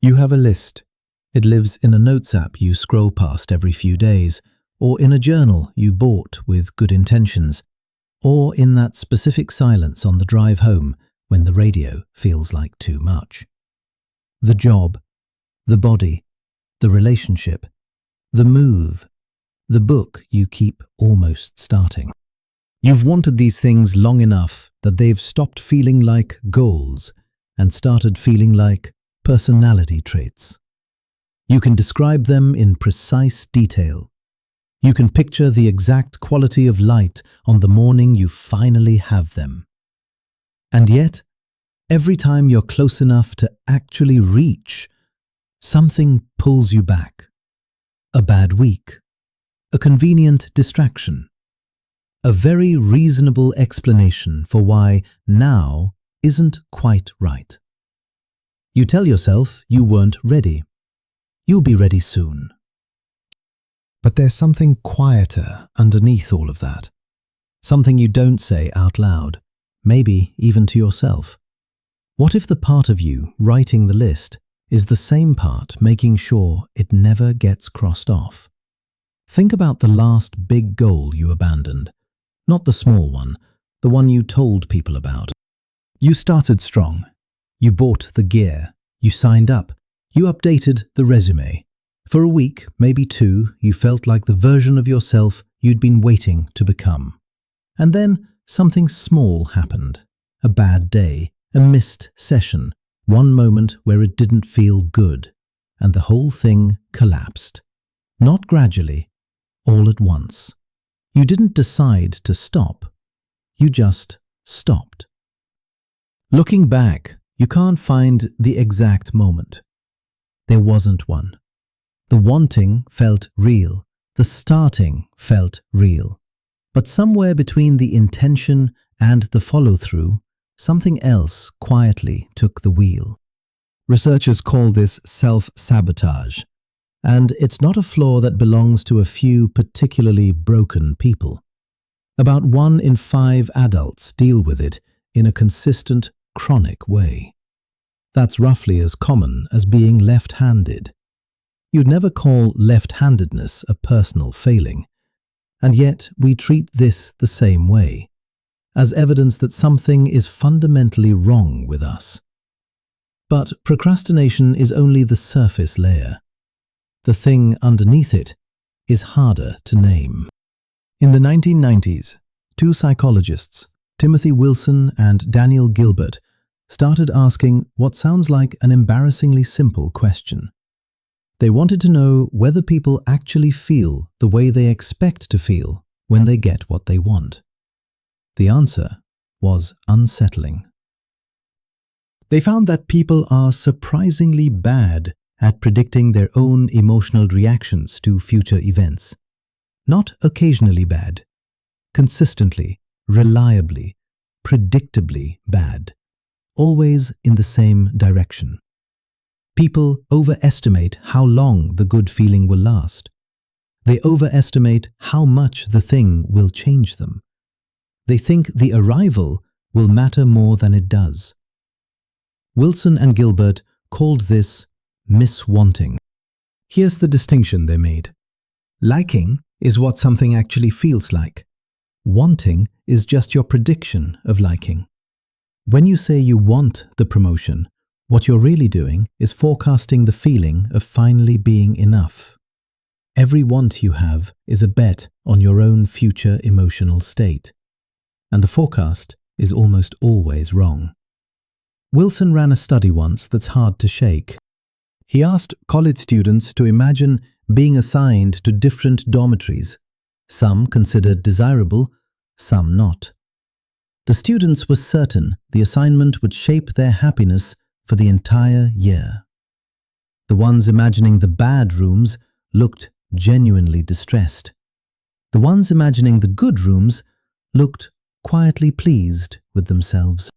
You have a list. It lives in a notes app you scroll past every few days, or in a journal you bought with good intentions, or in that specific silence on the drive home when the radio feels like too much. The job, the body, the relationship, the move, the book you keep almost starting. You've wanted these things long enough that they've stopped feeling like goals and started feeling like personality traits. You can describe them in precise detail. You can picture the exact quality of light on the morning you finally have them. And yet, every time you're close enough to actually reach, something pulls you back. A bad week, a convenient distraction, a very reasonable explanation for why now isn't quite right. You tell yourself you weren't ready. You'll be ready soon. But there's something quieter underneath all of that. Something you don't say out loud, maybe even to yourself. What if the part of you writing the list is the same part making sure it never gets crossed off? Think about the last big goal you abandoned. Not the small one, the one you told people about. You started strong. You bought the gear. You signed up. You updated the resume. For a week, maybe two, you felt like the version of yourself you'd been waiting to become. And then something small happened. A bad day, a missed session, one moment where it didn't feel good, and the whole thing collapsed. Not gradually, all at once. You didn't decide to stop. You just stopped. Looking back, you can't find the exact moment. There wasn't one. The wanting felt real. The starting felt real. But somewhere between the intention and the follow-through, something else quietly took the wheel. Researchers call this self-sabotage, and it's not a flaw that belongs to a few particularly broken people. About 1 in 5 adults deal with it in a consistent, chronic way. That's roughly as common as being left-handed. You'd never call left-handedness a personal failing, and yet we treat this the same way, as evidence that something is fundamentally wrong with us. But procrastination is only the surface layer. The thing underneath it is harder to name. In the 1990s, 2 psychologists, Timothy Wilson and Daniel Gilbert, started asking what sounds like an embarrassingly simple question. They wanted to know whether people actually feel the way they expect to feel when they get what they want. The answer was unsettling. They found that people are surprisingly bad at predicting their own emotional reactions to future events. Not occasionally bad, consistently, reliably, predictably bad, always in the same direction. People overestimate how long the good feeling will last. They overestimate how much the thing will change them. They think the arrival will matter more than it does. Wilson and Gilbert called this miswanting. Here's the distinction they made. Liking is what something actually feels like. Wanting is just your prediction of liking. When you say you want the promotion, what you're really doing is forecasting the feeling of finally being enough. Every want you have is a bet on your own future emotional state, and the forecast is almost always wrong. Wilson ran a study once that's hard to shake. He asked college students to imagine being assigned to different dormitories, some considered desirable, some not. The students were certain the assignment would shape their happiness for the entire year. The ones imagining the bad rooms looked genuinely distressed. The ones imagining the good rooms looked quietly pleased with themselves.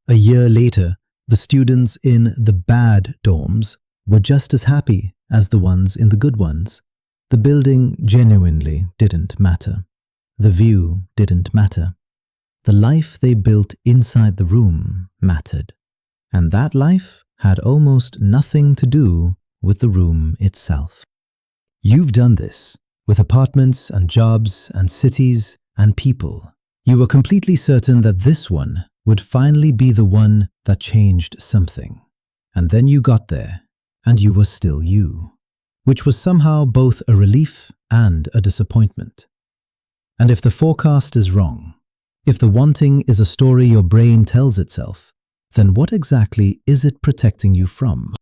A year later, the students in the bad dorms were just as happy as the ones in the good ones. The building genuinely didn't matter. The view didn't matter. The life they built inside the room mattered. And that life had almost nothing to do with the room itself. You've done this with apartments and jobs and cities and people. You were completely certain that this one would finally be the one that changed something. And then you got there, and you were still you, which was somehow both a relief and a disappointment. And if the forecast is wrong, if the wanting is a story your brain tells itself, then what exactly is it protecting you from?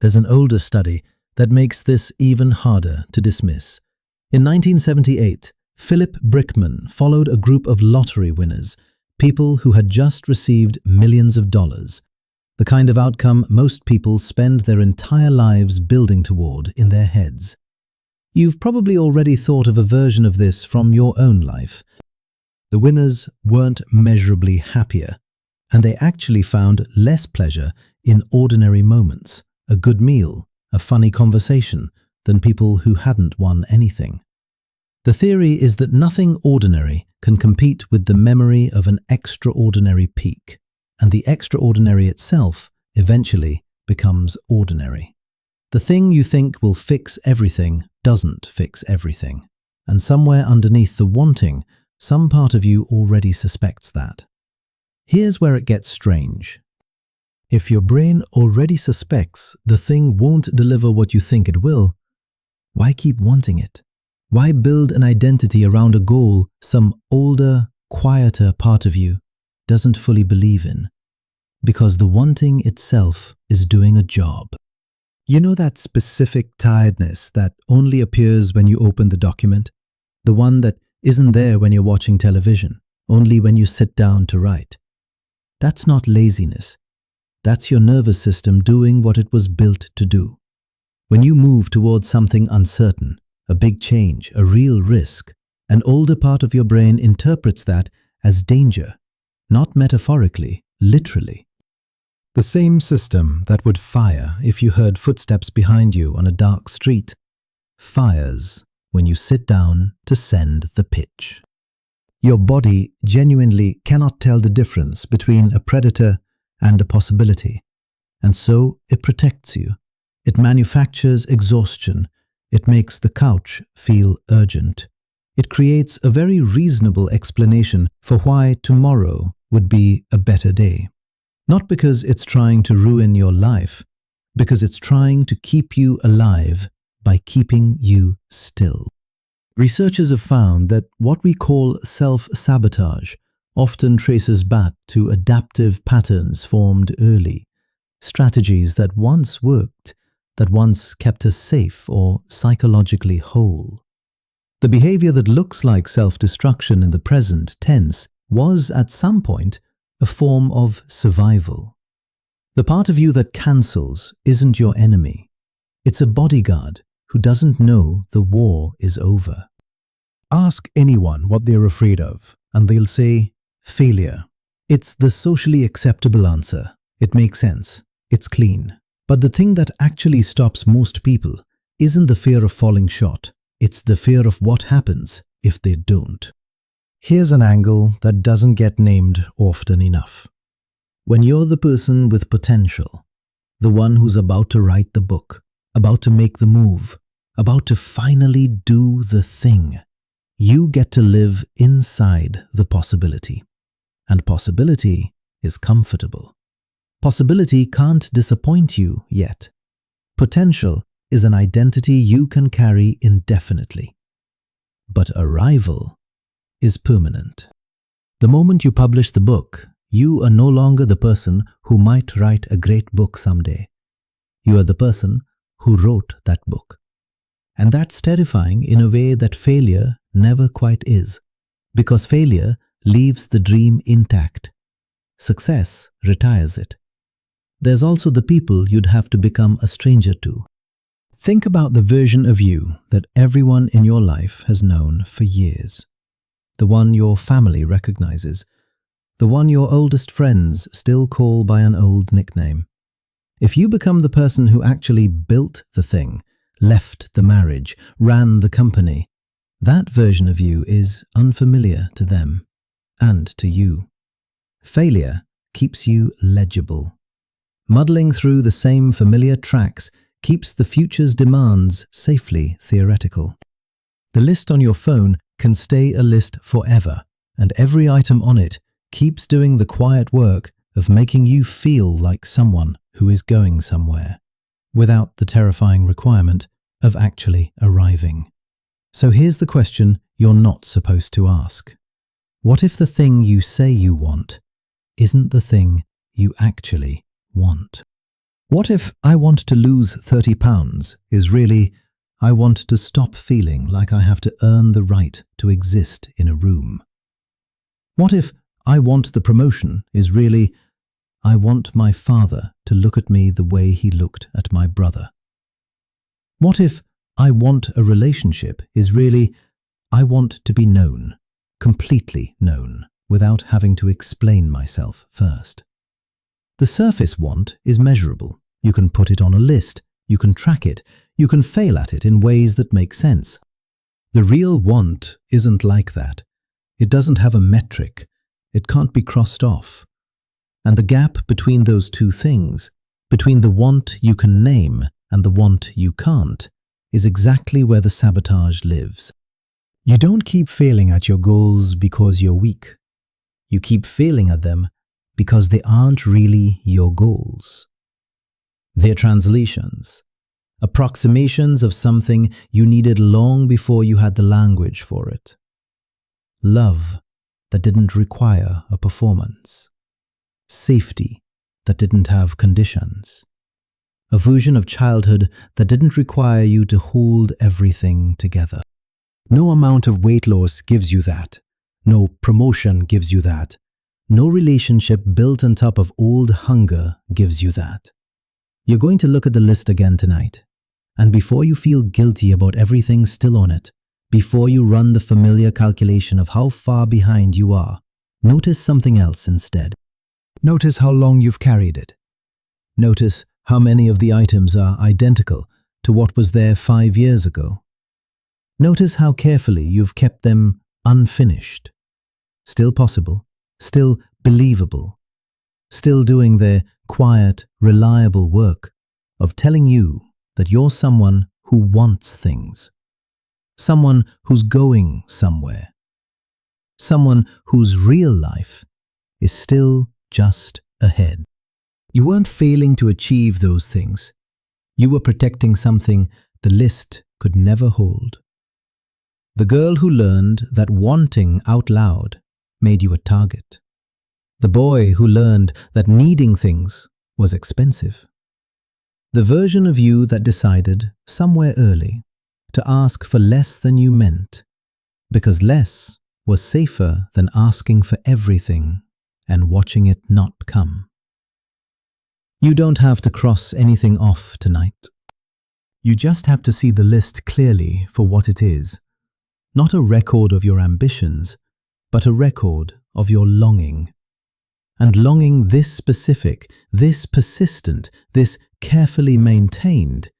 There's an older study that makes this even harder to dismiss. In 1978, Philip Brickman followed a group of lottery winners, people who had just received millions of dollars, the kind of outcome most people spend their entire lives building toward in their heads. You've probably already thought of a version of this from your own life. The winners weren't measurably happier, and they actually found less pleasure in ordinary moments, a good meal, a funny conversation, than people who hadn't won anything. The theory is that nothing ordinary can compete with the memory of an extraordinary peak, and the extraordinary itself eventually becomes ordinary. The thing you think will fix everything doesn't fix everything, and somewhere underneath the wanting, some part of you already suspects that. Here's where it gets strange. If your brain already suspects the thing won't deliver what you think it will, why keep wanting it? Why build an identity around a goal some older, quieter part of you doesn't fully believe in? Because the wanting itself is doing a job. You know that specific tiredness that only appears when you open the document? The one that isn't there when you're watching television, only when you sit down to write. That's not laziness. That's your nervous system doing what it was built to do. When you move towards something uncertain, a big change, a real risk, an older part of your brain interprets that as danger, not metaphorically, literally. The same system that would fire if you heard footsteps behind you on a dark street fires when you sit down to send the pitch. Your body genuinely cannot tell the difference between a predator and a possibility, and so it protects you. It manufactures exhaustion. It makes the couch feel urgent. It creates a very reasonable explanation for why tomorrow would be a better day. Not because it's trying to ruin your life, because it's trying to keep you alive by keeping you still. Researchers have found that what we call self-sabotage often traces back to adaptive patterns formed early, strategies that once worked, that once kept us safe or psychologically whole. The behavior that looks like self-destruction in the present tense was, at some point, a form of survival. The part of you that cancels isn't your enemy. It's a bodyguard who doesn't know the war is over. Ask anyone what they're afraid of, and they'll say, failure. It's the socially acceptable answer. It makes sense. It's clean. But the thing that actually stops most people isn't the fear of falling short. It's the fear of what happens if they don't. Here's an angle that doesn't get named often enough. When you're the person with potential, the one who's about to write the book, about to make the move, about to finally do the thing, you get to live inside the possibility. And possibility is comfortable. Possibility can't disappoint you yet. Potential is an identity you can carry indefinitely. But arrival is permanent. The moment you publish the book, you are no longer the person who might write a great book someday. You are the person who wrote that book. And that's terrifying in a way that failure never quite is, because failure leaves the dream intact. Success retires it. There's also the people you'd have to become a stranger to. Think about the version of you that everyone in your life has known for years. The one your family recognizes. The one your oldest friends still call by an old nickname. If you become the person who actually built the thing, left the marriage, ran the company, that version of you is unfamiliar to them and to you. Failure keeps you legible. Muddling through the same familiar tracks keeps the future's demands safely theoretical. The list on your phone can stay a list forever, and every item on it keeps doing the quiet work of making you feel like someone who is going somewhere, without the terrifying requirement of actually arriving. So here's the question you're not supposed to ask. What if the thing you say you want isn't the thing you actually want? What if I want to lose 30 pounds is really I want to stop feeling like I have to earn the right to exist in a room? What if I want the promotion is really I want my father to look at me the way he looked at my brother? What if I want a relationship is really I want to be known, completely known, without having to explain myself first? The surface want is measurable. You can put it on a list, you can track it, you can fail at it in ways that make sense. The real want isn't like that. It doesn't have a metric. It can't be crossed off. And the gap between those two things, between the want you can name and the want you can't, is exactly where the sabotage lives. You don't keep failing at your goals because you're weak. You keep failing at them because they aren't really your goals. They're translations, approximations of something you needed long before you had the language for it. Love that didn't require a performance. Safety that didn't have conditions. A version of childhood that didn't require you to hold everything together. No amount of weight loss gives you that. No promotion gives you that. No relationship built on top of old hunger gives you that. You're going to look at the list again tonight. And before you feel guilty about everything still on it, before you run the familiar calculation of how far behind you are, notice something else instead. Notice how long you've carried it. Notice how many of the items are identical to what was there 5 years ago. Notice how carefully you've kept them unfinished. Still possible, still believable, still doing their quiet, reliable work of telling you that you're someone who wants things. Someone who's going somewhere. Someone whose real life is still just ahead. You weren't failing to achieve those things. You were protecting something the list could never hold. The girl who learned that wanting out loud made you a target. The boy who learned that needing things was expensive. The version of you that decided, somewhere early, to ask for less than you meant, because less was safer than asking for everything and watching it not come. You don't have to cross anything off tonight. You just have to see the list clearly for what it is. Not a record of your ambitions, but a record of your longing. And longing this specific, this persistent, this carefully maintained.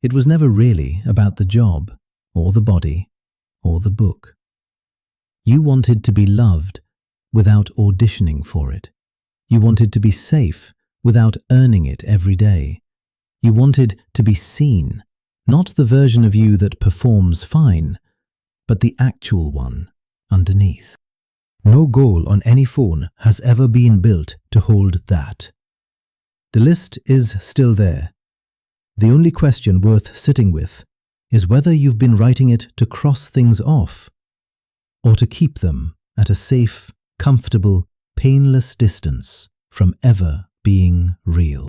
It was never really about the job, or the body, or the book. You wanted to be loved without auditioning for it. You wanted to be safe without earning it every day. You wanted to be seen, not the version of you that performs fine, but the actual one underneath. No goal on any phone has ever been built to hold that. The list is still there. The only question worth sitting with is whether you've been writing it to cross things off or to keep them at a safe, comfortable, painless distance from ever being real.